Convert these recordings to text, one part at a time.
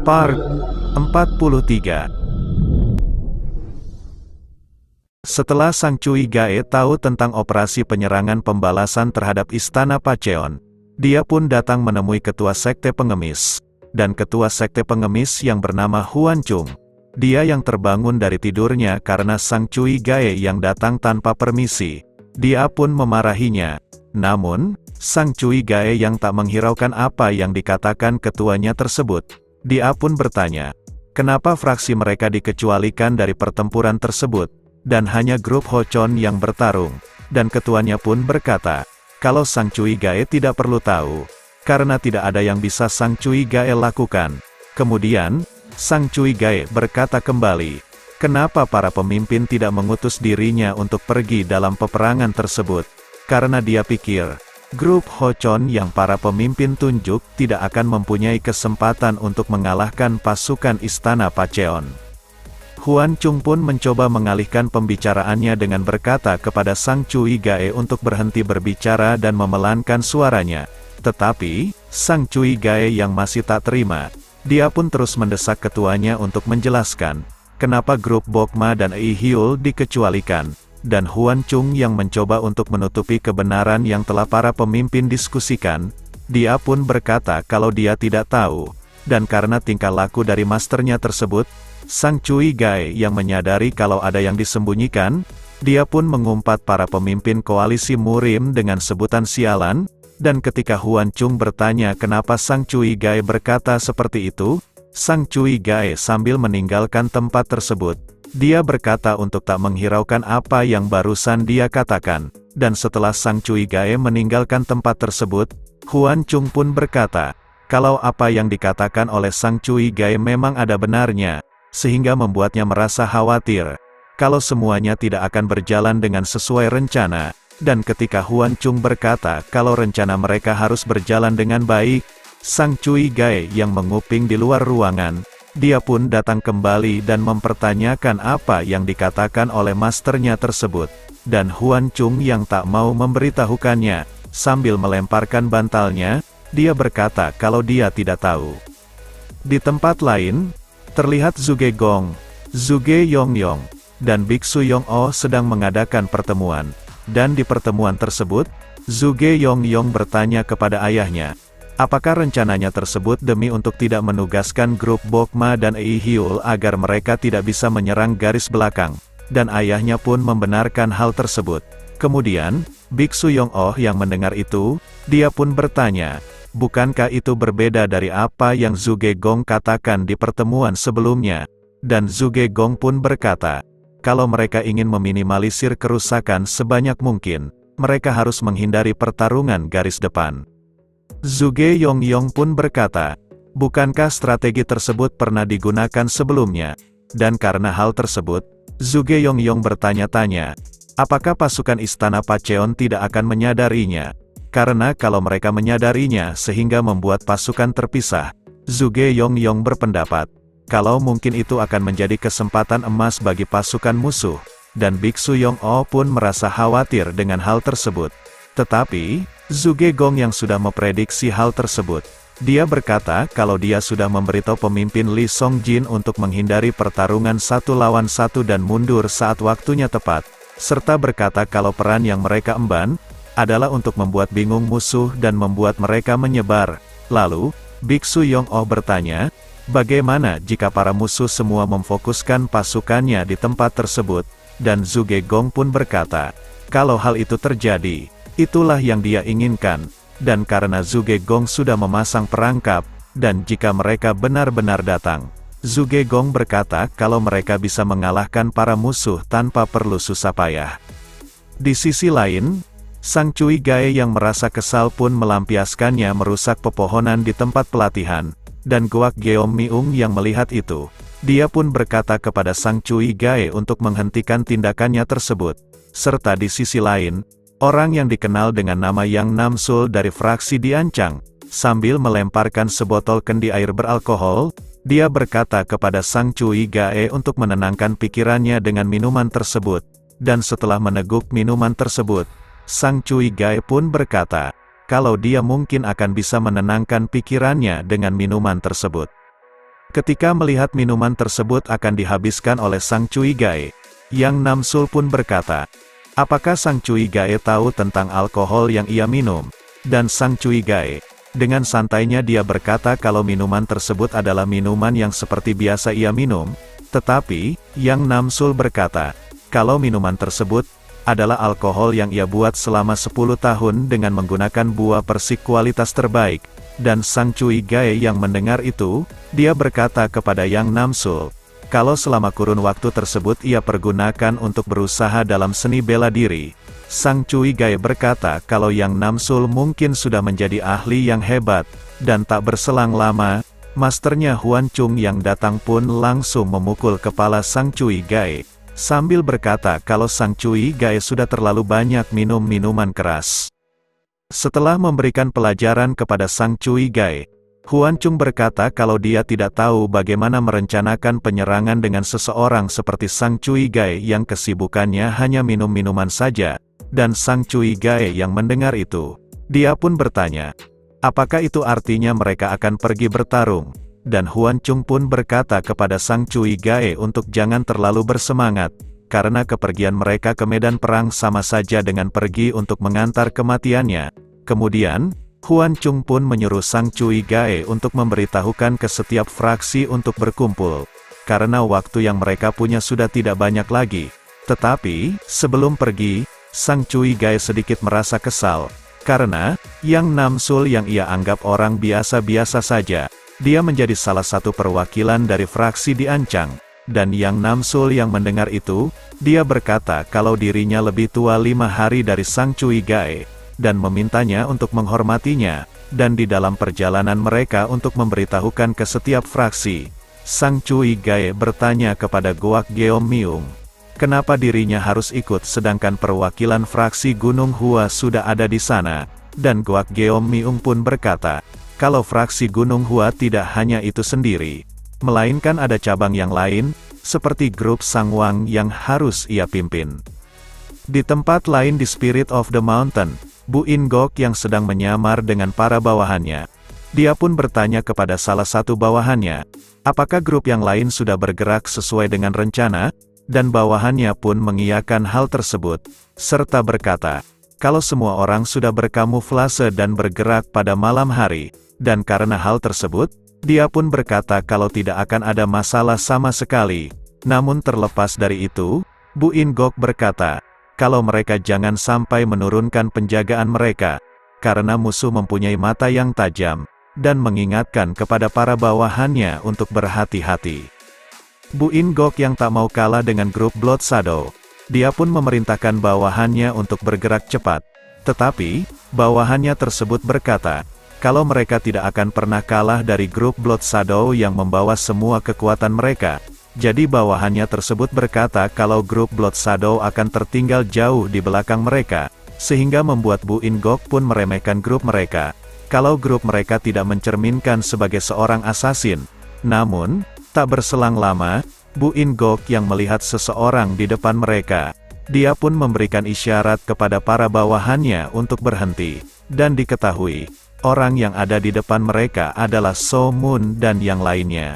Part 43. Setelah Sang Cui Gae tahu tentang operasi penyerangan pembalasan terhadap Istana Pacheon, dia pun datang menemui ketua sekte pengemis, dan ketua sekte pengemis yang bernama Huan Chung. Dia yang terbangun dari tidurnya karena Sang Cui Gae yang datang tanpa permisi. Dia pun memarahinya. Namun, Sang Cui Gae yang tak menghiraukan apa yang dikatakan ketuanya tersebut. Dia pun bertanya, kenapa fraksi mereka dikecualikan dari pertempuran tersebut, dan hanya grup Hochon yang bertarung. Dan ketuanya pun berkata, kalau Sang Cui Gae tidak perlu tahu, karena tidak ada yang bisa Sang Cui Gae lakukan. Kemudian, Sang Cui Gae berkata kembali, kenapa para pemimpin tidak mengutus dirinya untuk pergi dalam peperangan tersebut? Karena dia pikir, grup Hochon yang para pemimpin tunjuk tidak akan mempunyai kesempatan untuk mengalahkan pasukan Istana Pacheon. Huan Chung pun mencoba mengalihkan pembicaraannya dengan berkata kepada Sang Cui Gae untuk berhenti berbicara dan memelankan suaranya. Tetapi, Sang Cui Gae yang masih tak terima, dia pun terus mendesak ketuanya untuk menjelaskan, kenapa grup Bokma dan Ei Hyul dikecualikan. Dan Huan Chung yang mencoba untuk menutupi kebenaran yang telah para pemimpin diskusikan, dia pun berkata kalau dia tidak tahu, dan karena tingkah laku dari masternya tersebut, Sang Cui Gae yang menyadari kalau ada yang disembunyikan, dia pun mengumpat para pemimpin koalisi Murim dengan sebutan sialan, dan ketika Huan Chung bertanya kenapa Sang Cui Gae berkata seperti itu, Sang Cui Gae sambil meninggalkan tempat tersebut, dia berkata untuk tak menghiraukan apa yang barusan dia katakan, dan setelah Sang Cui Gae meninggalkan tempat tersebut, Huan Chung pun berkata, kalau apa yang dikatakan oleh Sang Cui Gae memang ada benarnya, sehingga membuatnya merasa khawatir, kalau semuanya tidak akan berjalan dengan sesuai rencana, dan ketika Huan Chung berkata kalau rencana mereka harus berjalan dengan baik, Sang Cui Gae yang menguping di luar ruangan, dia pun datang kembali dan mempertanyakan apa yang dikatakan oleh masternya tersebut, dan Huan Chung yang tak mau memberitahukannya, sambil melemparkan bantalnya, dia berkata kalau dia tidak tahu. Di tempat lain, terlihat Zhuge Gong, Zhuge Yongyong, dan Biksu Yong-o sedang mengadakan pertemuan, dan di pertemuan tersebut, Zhuge Yongyong bertanya kepada ayahnya, apakah rencananya tersebut demi untuk tidak menugaskan grup Bokma dan Ei Hyul agar mereka tidak bisa menyerang garis belakang, dan ayahnya pun membenarkan hal tersebut. Kemudian, Biksu Yong-oh yang mendengar itu, dia pun bertanya, bukankah itu berbeda dari apa yang Zhuge Gong katakan di pertemuan sebelumnya? Dan Zhuge Gong pun berkata, kalau mereka ingin meminimalisir kerusakan sebanyak mungkin, mereka harus menghindari pertarungan garis depan. Zhuge Yongyong pun berkata, bukankah strategi tersebut pernah digunakan sebelumnya? Dan karena hal tersebut, Zhuge Yongyong bertanya-tanya, apakah pasukan Istana Pacheon tidak akan menyadarinya? Karena kalau mereka menyadarinya sehingga membuat pasukan terpisah, Zhuge Yongyong berpendapat, kalau mungkin itu akan menjadi kesempatan emas bagi pasukan musuh, dan Biksu Yong-o pun merasa khawatir dengan hal tersebut. Tetapi, Zhuge Gong yang sudah memprediksi hal tersebut, dia berkata kalau dia sudah memberitahu pemimpin Li Songjin untuk menghindari pertarungan 1 lawan 1 dan mundur saat waktunya tepat, serta berkata kalau peran yang mereka emban, adalah untuk membuat bingung musuh dan membuat mereka menyebar. Lalu, Biksu Yong-o bertanya, bagaimana jika para musuh semua memfokuskan pasukannya di tempat tersebut? Dan Zhuge Gong pun berkata, kalau hal itu terjadi, itulah yang dia inginkan, dan karena Zhuge Gong sudah memasang perangkap, dan jika mereka benar-benar datang, Zhuge Gong berkata kalau mereka bisa mengalahkan para musuh tanpa perlu susah payah. Di sisi lain, Sang Cui Gae yang merasa kesal pun melampiaskannya merusak pepohonan di tempat pelatihan, dan Goak Geom Miung yang melihat itu, dia pun berkata kepada Sang Cui Gae untuk menghentikan tindakannya tersebut, serta di sisi lain, orang yang dikenal dengan nama Yang Namsul dari fraksi diancang, sambil melemparkan sebotol kendi air beralkohol, dia berkata kepada Sang Cui Gae untuk menenangkan pikirannya dengan minuman tersebut, dan setelah meneguk minuman tersebut, Sang Cui Gae pun berkata, kalau dia mungkin akan bisa menenangkan pikirannya dengan minuman tersebut. Ketika melihat minuman tersebut akan dihabiskan oleh Sang Cui Gae, Yang Namsul pun berkata, apakah Sang Cui Gae tahu tentang alkohol yang ia minum? Dan Sang Cui Gae, dengan santainya dia berkata kalau minuman tersebut adalah minuman yang seperti biasa ia minum, tetapi, Yang Namsul berkata, kalau minuman tersebut adalah alkohol yang ia buat selama 10 tahun dengan menggunakan buah persik kualitas terbaik. Dan Sang Cui Gae yang mendengar itu, dia berkata kepada Yang Namsul, kalau selama kurun waktu tersebut ia pergunakan untuk berusaha dalam seni bela diri. Sang Cui Gae berkata kalau Yang Namsul mungkin sudah menjadi ahli yang hebat, dan tak berselang lama, masternya Huan Chung yang datang pun langsung memukul kepala Sang Cui Gae, sambil berkata kalau Sang Cui Gae sudah terlalu banyak minum minuman keras. Setelah memberikan pelajaran kepada Sang Cui Gae, Huan Chung berkata kalau dia tidak tahu bagaimana merencanakan penyerangan dengan seseorang seperti Sang Cui Gae yang kesibukannya hanya minum minuman saja, dan Sang Cui Gae yang mendengar itu, dia pun bertanya, apakah itu artinya mereka akan pergi bertarung? Dan Huan Chung pun berkata kepada Sang Cui Gae untuk jangan terlalu bersemangat, karena kepergian mereka ke medan perang sama saja dengan pergi untuk mengantar kematiannya. Kemudian, Huan Chung pun menyuruh Sang Cui Gae untuk memberitahukan ke setiap fraksi untuk berkumpul, karena waktu yang mereka punya sudah tidak banyak lagi. Tetapi, sebelum pergi, Sang Cui Gae sedikit merasa kesal, karena, Yang Namsul yang ia anggap orang biasa-biasa saja, dia menjadi salah satu perwakilan dari fraksi diancam. Dan Yang Namsul yang mendengar itu, dia berkata kalau dirinya lebih tua 5 hari dari Sang Cui Gae, dan memintanya untuk menghormatinya, dan di dalam perjalanan mereka untuk memberitahukan ke setiap fraksi, Sang Cui Gae bertanya kepada Goak Geom Miung, kenapa dirinya harus ikut sedangkan perwakilan fraksi Gunung Hua sudah ada di sana, dan Goak Geom Miung pun berkata, kalau fraksi Gunung Hua tidak hanya itu sendiri, melainkan ada cabang yang lain, seperti grup Sang Wang yang harus ia pimpin. Di tempat lain di Spirit of the Mountain, Bu In Gok yang sedang menyamar dengan para bawahannya, dia pun bertanya kepada salah satu bawahannya, apakah grup yang lain sudah bergerak sesuai dengan rencana, dan bawahannya pun mengiyakan hal tersebut, serta berkata, kalau semua orang sudah berkamuflase dan bergerak pada malam hari, dan karena hal tersebut, dia pun berkata kalau tidak akan ada masalah sama sekali. Namun terlepas dari itu, Bu In Gok berkata, kalau mereka jangan sampai menurunkan penjagaan mereka, karena musuh mempunyai mata yang tajam, dan mengingatkan kepada para bawahannya untuk berhati-hati. Bu In Gok yang tak mau kalah dengan grup Blood Shadow, dia pun memerintahkan bawahannya untuk bergerak cepat, tetapi, bawahannya tersebut berkata, kalau mereka tidak akan pernah kalah dari grup Blood Shadow yang membawa semua kekuatan mereka. Jadi bawahannya tersebut berkata kalau grup Blood Shadow akan tertinggal jauh di belakang mereka, sehingga membuat Bu In Gok pun meremehkan grup mereka, kalau grup mereka tidak mencerminkan sebagai seorang asasin. Namun, tak berselang lama, Bu In Gok yang melihat seseorang di depan mereka, dia pun memberikan isyarat kepada para bawahannya untuk berhenti, dan diketahui, orang yang ada di depan mereka adalah So Mun dan yang lainnya.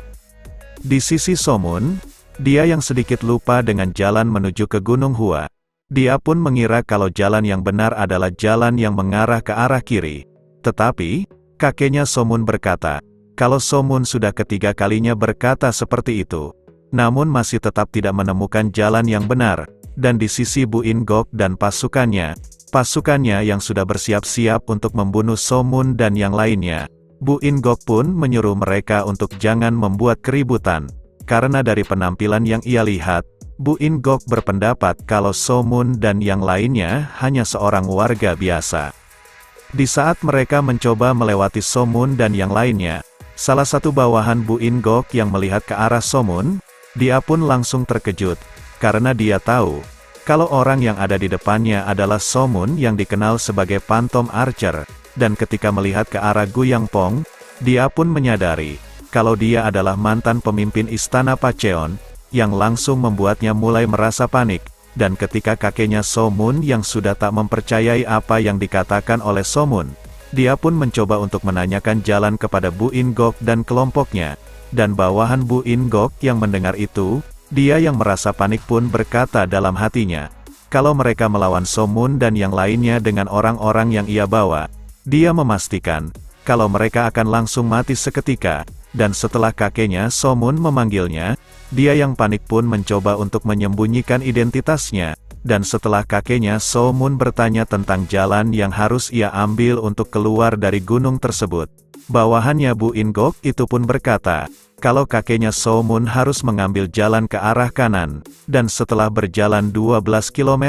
Di sisi So Mun, dia yang sedikit lupa dengan jalan menuju ke Gunung Hua. Dia pun mengira kalau jalan yang benar adalah jalan yang mengarah ke arah kiri. Tetapi, kakeknya So Mun berkata, kalau So Mun sudah ketiga kalinya berkata seperti itu, namun masih tetap tidak menemukan jalan yang benar, dan di sisi Bu In Gok dan pasukannya yang sudah bersiap-siap untuk membunuh So Mun dan yang lainnya, Bu In Gok pun menyuruh mereka untuk jangan membuat keributan, karena dari penampilan yang ia lihat, Bu In Gok berpendapat kalau So Mun dan yang lainnya hanya seorang warga biasa. Di saat mereka mencoba melewati So Mun dan yang lainnya, salah satu bawahan Bu In Gok yang melihat ke arah So Mun, dia pun langsung terkejut, karena dia tahu, kalau orang yang ada di depannya adalah So Mun yang dikenal sebagai Phantom Archer. Dan ketika melihat ke arah Gu Yangpong, dia pun menyadari, kalau dia adalah mantan pemimpin Istana Pacheon, yang langsung membuatnya mulai merasa panik, dan ketika kakeknya So Mun yang sudah tak mempercayai apa yang dikatakan oleh So Mun, dia pun mencoba untuk menanyakan jalan kepada Bu In Gok dan kelompoknya, Dan bawahan Bu In-gok yang mendengar itu, dia yang merasa panik pun berkata dalam hatinya, kalau mereka melawan So-mun dan yang lainnya dengan orang-orang yang ia bawa, dia memastikan, kalau mereka akan langsung mati seketika. Dan setelah kakeknya So-mun memanggilnya, dia yang panik pun mencoba untuk menyembunyikan identitasnya. Dan setelah kakeknya So-mun bertanya tentang jalan yang harus ia ambil untuk keluar dari gunung tersebut, bawahannya Bu In-gok itu pun berkata, kalau kakeknya So-mun harus mengambil jalan ke arah kanan. Dan setelah berjalan 12 km,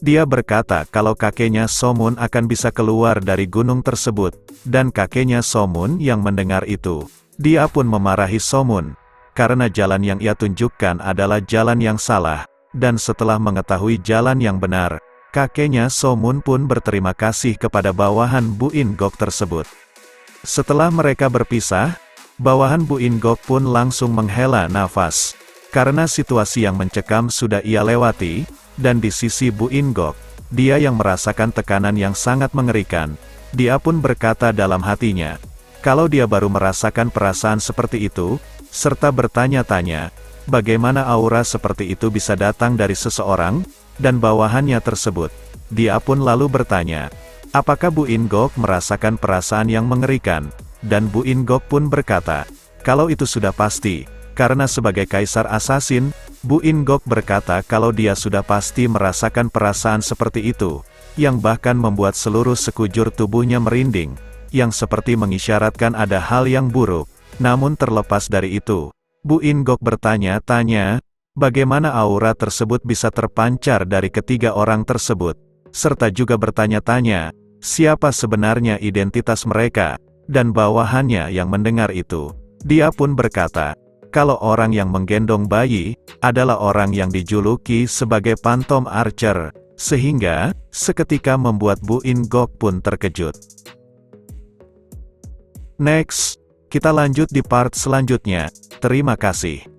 dia berkata kalau kakeknya So-mun akan bisa keluar dari gunung tersebut. Dan kakeknya So-mun yang mendengar itu, dia pun memarahi So-mun, karena jalan yang ia tunjukkan adalah jalan yang salah. Dan setelah mengetahui jalan yang benar, kakeknya So-mun pun berterima kasih kepada bawahan Bu In-gok tersebut. Setelah mereka berpisah, bawahan Bu In-gok pun langsung menghela nafas. Karena situasi yang mencekam sudah ia lewati, dan di sisi Bu In-gok, dia yang merasakan tekanan yang sangat mengerikan. Dia pun berkata dalam hatinya, kalau dia baru merasakan perasaan seperti itu, serta bertanya-tanya, bagaimana aura seperti itu bisa datang dari seseorang, dan bawahannya tersebut. Dia pun lalu bertanya, apakah Bu In-gok merasakan perasaan yang mengerikan? Dan Bu In-gok pun berkata, kalau itu sudah pasti, karena sebagai kaisar asasin, Bu In-gok berkata kalau dia sudah pasti merasakan perasaan seperti itu, yang bahkan membuat seluruh sekujur tubuhnya merinding, yang seperti mengisyaratkan ada hal yang buruk. Namun terlepas dari itu, Bu In-gok bertanya-tanya, bagaimana aura tersebut bisa terpancar dari ketiga orang tersebut, serta juga bertanya-tanya, siapa sebenarnya identitas mereka, dan bawahannya yang mendengar itu. Dia pun berkata, kalau orang yang menggendong bayi, adalah orang yang dijuluki sebagai Phantom Archer, sehingga, seketika membuat Bu In-gok pun terkejut. Next, kita lanjut di part selanjutnya. Terima kasih.